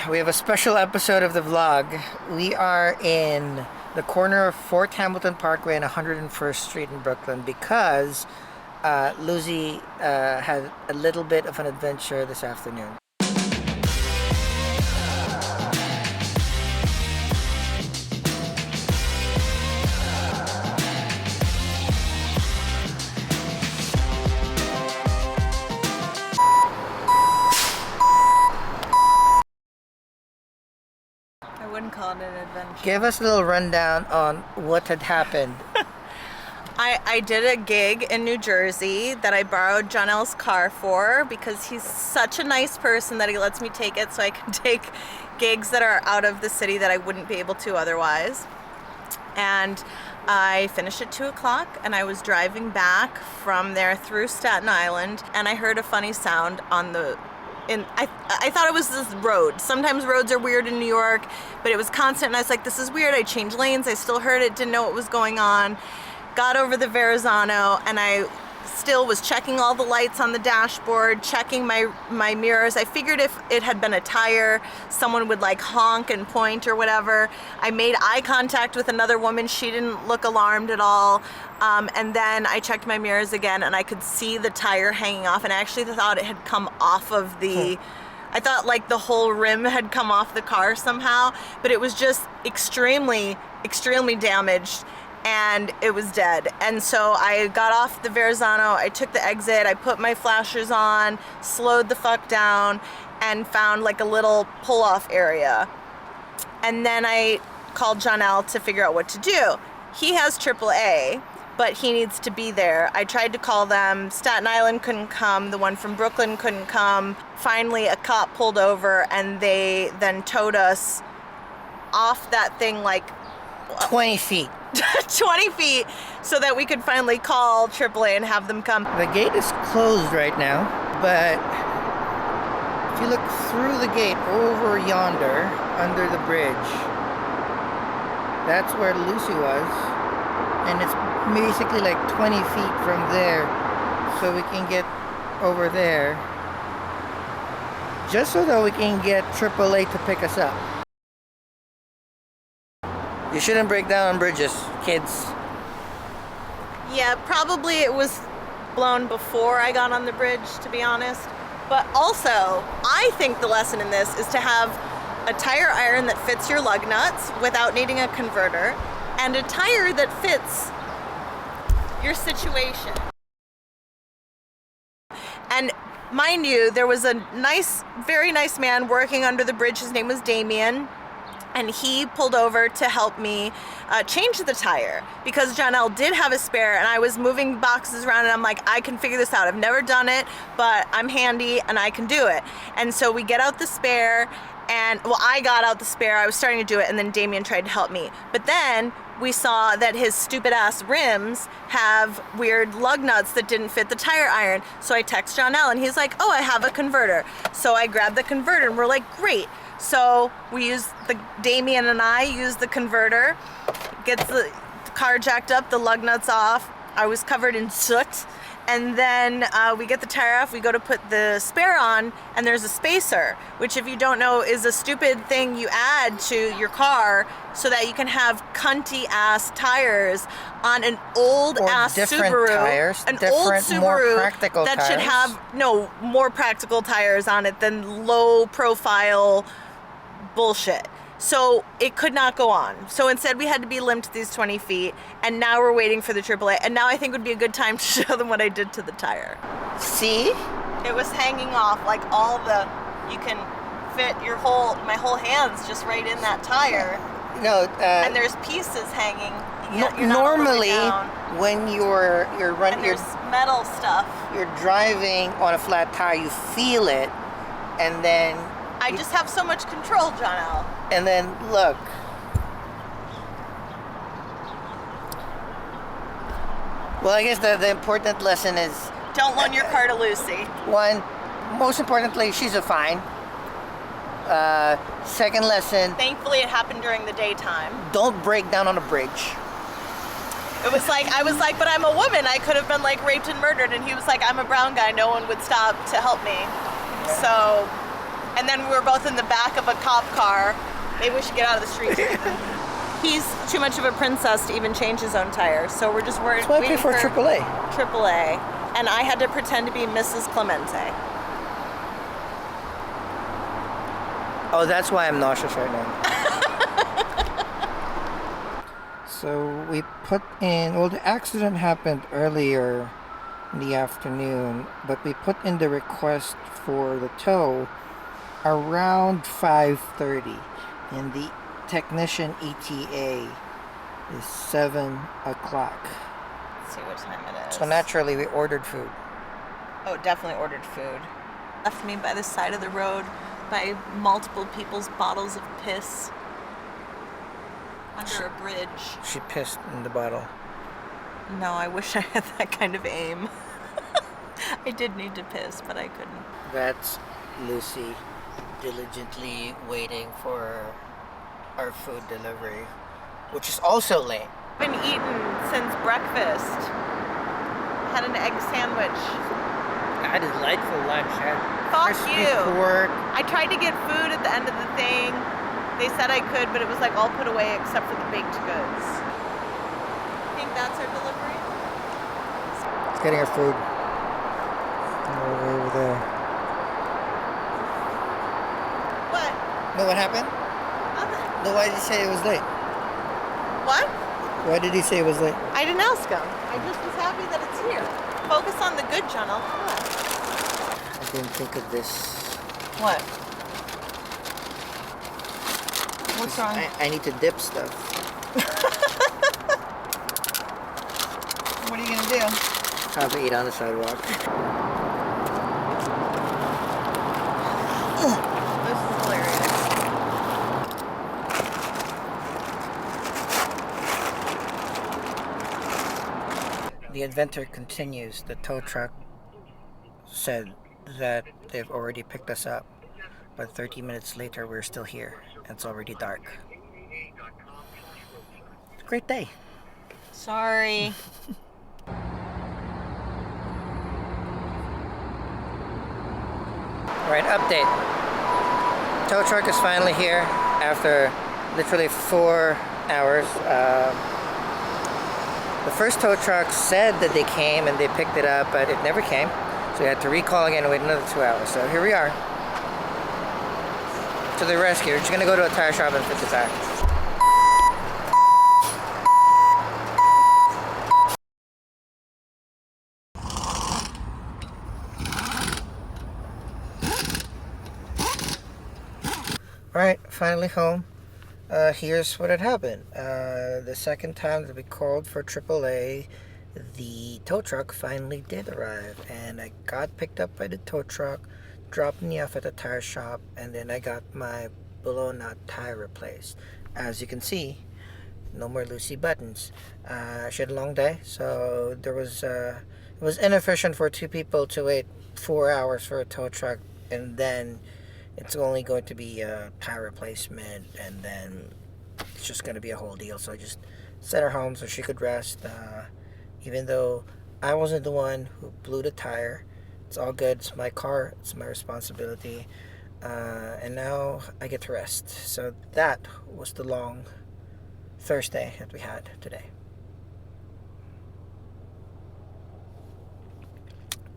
we have a special episode of the vlog. We are in the corner of Fort Hamilton Parkway and 101st Street in Brooklyn because Lucy had a little bit of an adventure this afternoon. I wouldn't call it an adventure. Give us a little rundown on what had happened. I did a gig in New Jersey that I borrowed Jonel's car for because he's such a nice person that he lets me take it so I can take gigs that are out of the city that I wouldn't be able to otherwise. And I finished at 2 o'clock and I was driving back from there through Staten Island and I heard a funny sound on the I thought it was this road. Sometimes roads are weird in New York, but it was constant and I was like, this is weird. I changed lanes. I still heard it, didn't know what was going on. Got over the Verrazano and I still was checking all the lights on the dashboard, checking my mirrors. I figured if it had been a tire, someone would like honk and point or whatever. I made eye contact with another woman. She didn't look alarmed at all. And then I checked my mirrors again and I could see the tire hanging off and I actually thought it had come off of the, I thought like the whole rim had come off the car somehow, but it was just extremely, extremely damaged. And it was dead. And so I got off the Verrazano, I took the exit, I put my flashers on, slowed the fuck down, and found like a little pull-off area. And then I called Jonel to figure out what to do. He has AAA, but he needs to be there. I tried to call them, Staten Island couldn't come, the one from Brooklyn couldn't come. Finally, a cop pulled over and they then towed us off that thing like 20 feet. 20 feet so that we could finally call AAA and have them come. The gate is closed right now, but if you look through the gate over yonder, under the bridge, that's where Lucy was. And it's basically like 20 feet from there, so we can get over there. Just so that we can get AAA to pick us up. You shouldn't break down on bridges, kids. Yeah, probably it was blown before I got on the bridge, to be honest. But also, I think the lesson in this is to have a tire iron that fits your lug nuts without needing a converter, and a tire that fits your situation. And mind you, there was a nice, very nice man working under the bridge. His name was Damien. And he pulled over to help me change the tire because Jonel did have a spare and I was moving boxes around and I'm like, I can figure this out. I've never done it, but I'm handy and I can do it. And so we get out the spare and, well, I got out the spare. I was starting to do it and then Damien tried to help me. But then we saw that his stupid ass rims have weird lug nuts that didn't fit the tire iron. So I text Jonel and he's like, oh, I have a converter. So I grabbed the converter and we're like, great. So we use Damien and I use the converter, gets the car jacked up, the lug nuts off. I was covered in soot. And then we get the tire off, we go to put the spare on, and there's a spacer, which if you don't know is a stupid thing you add to your car so that you can have cunty ass tires on an old ass Subaru. Tires, an old Subaru more practical that tires. should have more practical tires on it than low profile bullshit. So it could not go on. So instead we had to be limped these 20 feet and now we're waiting for the AAA. And now I think would be a good time to show them what I did to the tire. See? It was hanging off like you can fit my whole hands just right in that tire. No, and there's pieces hanging. You're normally when you're running, there's metal stuff. You're driving on a flat tire, you feel it, and then I just have so much control, Jonel. And then look. Well, I guess the important lesson is don't loan your car to Lucy. One, most importantly, she's fine. Second lesson. Thankfully, it happened during the daytime. Don't break down on a bridge. It was like, I was like, but I'm a woman. I could have been like raped and murdered. And he was like, I'm a brown guy. No one would stop to help me. Yeah. So and then we were both in the back of a cop car. Maybe we should get out of the street. He's too much of a princess to even change his own tires, so we're just worried. That's why I pay for AAA. AAA, and I had to pretend to be Mrs. Clemente. Oh, that's why I'm nauseous right now. So we put in, well, the accident happened earlier in the afternoon, but we put in the request for the tow around 5:30, and the technician ETA is 7 o'clock. Let's see what time it is. So naturally we ordered food. Oh, definitely ordered food. Left me by the side of the road by multiple people's bottles of piss under a bridge. She pissed in the bottle. No, I wish I had that kind of aim. I did need to piss, but I couldn't. That's Lucy diligently waiting for our food delivery, which is also late. I've been eating since breakfast. Had an egg sandwich. I had a delightful lunch. I had Fuck crispy you. pork. I tried to get food at the end of the thing. They said I could, but it was like all put away except for the baked goods. I think that's our delivery. It's getting our food. Over there. What? No, what happened? Nothing. No, why did he say it was late? What? Why did he say it was late? I didn't ask him. I just was happy that it's here. Focus on the good channel. Come on. I didn't think of this. What? What's wrong? I need to dip stuff. What are you gonna do? Have to eat on the sidewalk. This is hilarious. The adventure continues. The tow truck said that they've already picked us up, but 30 minutes later we're still here and it's already dark. Great day. Sorry. Alright, update. Tow truck is finally here after literally 4 hours. The first tow truck said that they came and they picked it up, but it never came. So we had to recall again and wait another 2 hours. So here we are. To the rescue. We're just gonna go to a tire shop and fit the tire. Alright, finally home. Here's what had happened. The second time that we called for AAA, the tow truck finally did arrive, and I got picked up by the tow truck, dropped me off at the tire shop, and then I got my blown out tire replaced. As you can see, no more Lucy buttons. She had a long day, so there was it was inefficient for 2 people to wait 4 hours for a tow truck, and then it's only going to be a tire replacement, and then it's just going to be a whole deal. So I just sent her home so she could rest. Even though I wasn't the one who blew the tire, it's all good. It's my car. It's my responsibility. And now I get to rest. So that was the long Thursday that we had today.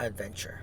Adventure.